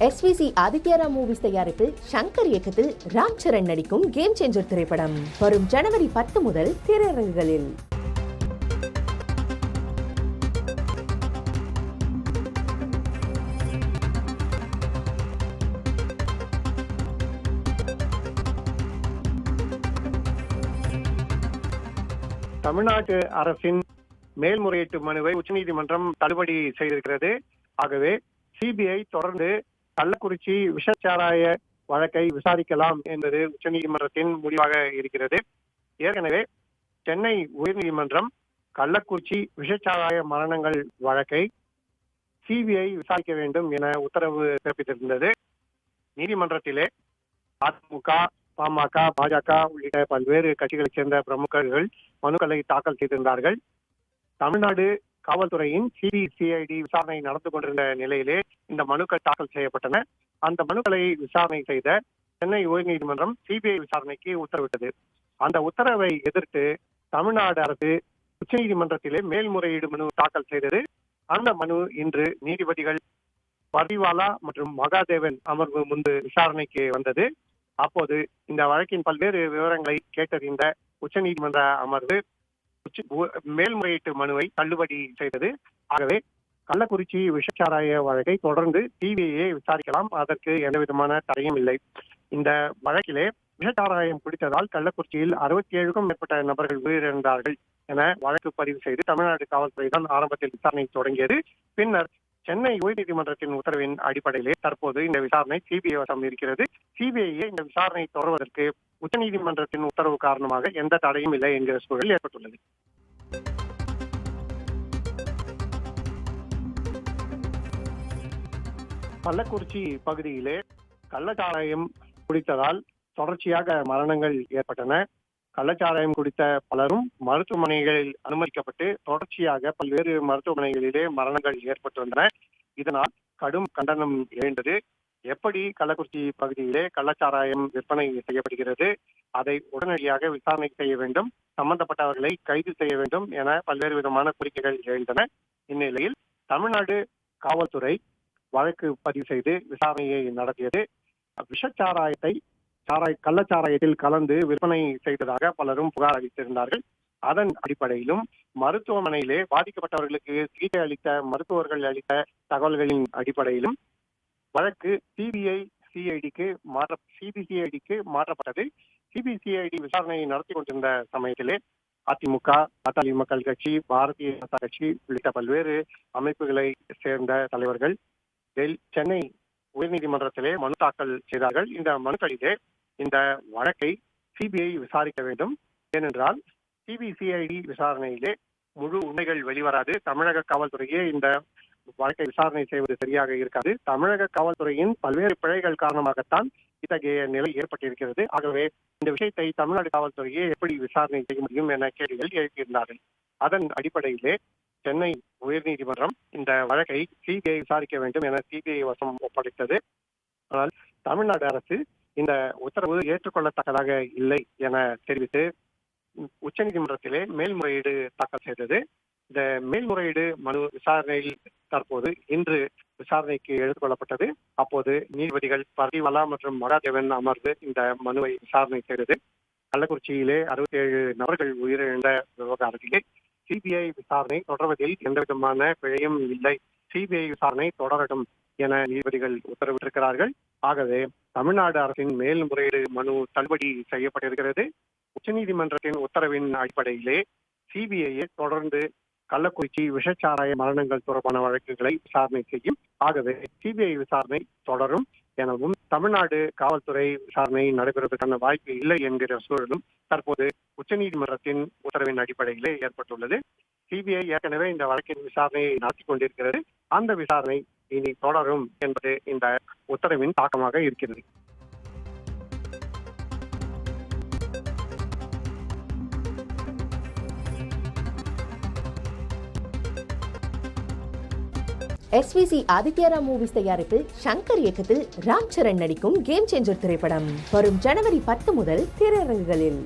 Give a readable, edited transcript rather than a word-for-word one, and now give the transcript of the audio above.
SVC ஆதித்யரா movies தயாரிப்பில் ஷங்கர் இயக்கத்தில் ராம் சரண் நடிக்கும் கேம் சேஞ்சர் திரைப்படம் வரும் ஜனவரி 10 முதல் திரையரங்குகளில். தமிழ்நாட்டு அரசின் மேல்முறையீட்டு மனுவை உச்சநீதிமன்றம் தள்ளுபடி செய்திருக்கிறது. ஆகவே சிபிஐ தொடர்ந்து கள்ளக்குறிச்சி விஷச்சாராய வழக்கை விசாரிக்கலாம் என்பது உச்சநீதிமன்றத்தின் முடிவாக இருக்கிறது. ஏற்கனவே சென்னை உயர்நீதிமன்றம் கள்ளக்குறிச்சி விஷச்சாராய மரணங்கள் வழக்கை சிபிஐ விசாரிக்க வேண்டும் என உத்தரவு பிறப்பித்திருந்தது. நீதிமன்றத்திலே அதிமுக, பாமக, பாஜக உள்ளிட்ட பல்வேறு கட்சிகளைச் சேர்ந்த பிரமுகர்கள் மனுக்களை தாக்கல் செய்திருந்தார்கள். தமிழ்நாடு காவல்துறையின் சிபிசிஐடி விசாரணை நடந்து கொண்டிருந்த நிலையிலே இந்த மனுக்கள் தாக்கல் செய்யப்பட்டன. அந்த மனுக்களை விசாரணை செய்த சென்னை உயர்நீதிமன்றம் சிபிஐ விசாரணைக்கு உத்தரவிட்டது. அந்த உத்தரவை எதிர்த்து தமிழ்நாடு அரசு உச்சநீதிமன்றத்திலே மேல்முறையீடு மனு தாக்கல் செய்தது. அந்த மனு இன்று நீதிபதிகள் பர்திவாலா மற்றும் மகாதேவன் அமர்வு முன்பு விசாரணைக்கு வந்தது. அப்போது இந்த வழக்கின் பல்வேறு விவரங்களை கேட்டறிந்த உச்சநீதிமன்ற அமர்வு மேல்முறையீட்டு மனுவை தள்ளுபடி செய்தது. ஆகவே கள்ளக்குறிச்சி விஷச்சாராய வழக்கை தொடர்ந்து சிபிஐ விசாரிக்கலாம், அதற்கு எந்தவிதமான தடையும் இல்லை. இந்த வழக்கிலே விஷச்சாராயம் குடித்ததால் கள்ளக்குறிச்சியில் 67க்கும் மேற்பட்ட நபர்கள் உயிரிழந்தார்கள் என வழக்கு பதிவு செய்து தமிழ்நாடு காவல்துறை தான் ஆரம்பத்தில் விசாரணை தொடங்கியது. பின்னர் சென்னை உயர்நீதிமன்றத்தின் உத்தரவின் அடிப்படையிலே தற்போது இந்த விசாரணை சிபிஐ வசம் இருக்கிறது. சிபிஐ இந்த விசாரணை தொடர்வதற்கு உச்சநீதிமன்றத்தின் உத்தரவு காரணமாக எந்த தடையும் இல்லை என்கிற சூழல் ஏற்பட்டுள்ளது. கள்ளக்குறிச்சி பகுதியிலே கள்ளச்சாராயம் குடித்ததால் தொடர்ச்சியாக மரணங்கள் ஏற்பட்டன. கள்ளச்சாராயம் குடித்த பலரும் மருத்துவமனைகளில் அனுமதிக்கப்பட்டு தொடர்ச்சியாக பல்வேறு மருத்துவமனைகளிலே மரணங்கள் ஏற்பட்டு வந்தன. இதனால் கடும் கண்டனம் எழுந்தது. எப்படி கள்ளக்குறிச்சி பகுதியிலே கள்ளச்சாராயம் விற்பனை செய்யப்படுகிறது, அதை உடனடியாக விசாரணை செய்ய வேண்டும், சம்பந்தப்பட்டவர்களை கைது செய்ய வேண்டும் என பல்வேறு விதமான கோரிக்கைகள் எழுந்தன. இந்நிலையில் தமிழ்நாடு காவல்துறை வழக்கு பதிவு செய்து விசாரணையை நடத்தியது. கள்ளச்சாராயத்தில் கலந்து விற்பனை செய்ததாக பலரும் புகார் அளித்திருந்தார்கள். அதன் அடிப்படையிலும் மருத்துவமனையிலே பாதிக்கப்பட்டவர்களுக்கு சிகிச்சை அளித்த மருத்துவர்கள் அளித்த தகவல்களின் அடிப்படையிலும் வழக்கு சிபிசிஐடிக்கு மாற்றப்பட்டது. சிபிசிஐடி விசாரணையை நடத்தி கொண்டிருந்த சமயத்திலே அதிமுக, பாட்டாளி மக்கள் கட்சி, பாரதிய ஜனதா கட்சி உள்ளிட்ட பல்வேறு அமைப்புகளை சேர்ந்த தலைவர்கள் சென்னை உயர்நீதிமன்றத்திலே மனு தாக்கல் செய்தார்கள். இந்த மனுக்களிலே இந்த வழக்கை சிபிஐ விசாரிக்க வேண்டும். ஏனென்றால் சிபிசிஐடி விசாரணையிலே முழு உண்மைகள் வெளிவராது. தமிழக காவல்துறையே இந்த வழக்கை விசாரணை செய்வது சரியாக இருக்காது. தமிழக காவல்துறையின் பல்வேறு பிழைகள் காரணமாகத்தான் இத்தகைய நிலை ஏற்பட்டிருக்கிறது. ஆகவே இந்த விஷயத்தை தமிழ்நாடு காவல்துறையே எப்படி விசாரணை செய்ய முடியும் என கேள்விகள் எழுப்பியிருந்தார்கள். அதன் அடிப்படையிலே சென்னை உயர்நீதிமன்றம் இந்த வழக்கை சிபிஐ விசாரிக்க வேண்டும் என சிபிஐ வசம் ஒப்படைத்தது. ஆனால் தமிழ்நாடு அரசு இந்த உத்தரவு ஏற்றுக்கொள்ளத்தக்கதாக இல்லை என தெரிவித்து உச்சநீதிமன்றத்திலே மேல்முறையீடு தாக்கல் செய்தது. இந்த மேல்முறையீடு மனு விசாரணையில் தற்போது இன்று விசாரணைக்கு எடுத்துக்கொள்ளப்பட்டது. அப்போது நீதிபதிகள் பர்திவாலா மற்றும் மகாதேவன் அமர்வு இந்த மனுவை விசாரணை செய்தது. கள்ளக்குறிச்சியிலே 67 நபர்கள் உயிரிழந்த விவகாரத்திலே சிபிஐ விசாரணை தொடர்வதில் எந்தவிதமான பிழையும் இல்லை, சிபிஐ விசாரணை தொடரட்டும் என நீதிபதிகள் உத்தரவிட்டிருக்கிறார்கள். ஆகவே தமிழ்நாடு அரசின் மேல்முறையீடு மனு தள்ளுபடி செய்யப்பட்டிருக்கிறது. உச்சநீதிமன்றத்தின் உத்தரவின் அடிப்படையிலே சிபிஐ தொடர்ந்து கள்ளக்குறிச்சி விஷச்சாராய மரணங்கள் தொடர்பான வழக்குகளை விசாரணை செய்யும். ஆகவே சிபிஐ விசாரணை தொடரும் எனவும் தமிழ்நாடு காவல்துறை விசாரணை நடைபெறுவதற்கான வாய்ப்பு இல்லை என்கிற சூழலும் தற்போது உச்சநீதிமன்றத்தின் உத்தரவின் அடிப்படையிலே ஏற்பட்டுள்ளது. சிபிஐ ஏற்கனவே இந்த வழக்கின் விசாரணையை நடத்தி கொண்டிருக்கிறது. அந்த விசாரணை இனி தொடரும் என்பது இந்த உத்தரவின் தாக்கமாக இருக்கிறது. SVC ஆதித்யரா மூவிஸ் தயாரிப்பில் ஷங்கர் இயக்கத்தில் ராம் சரண் நடிக்கும் கேம் சேஞ்சர் திரைப்படம் வரும் ஜனவரி 10 முதல் திரையரங்குகளில்.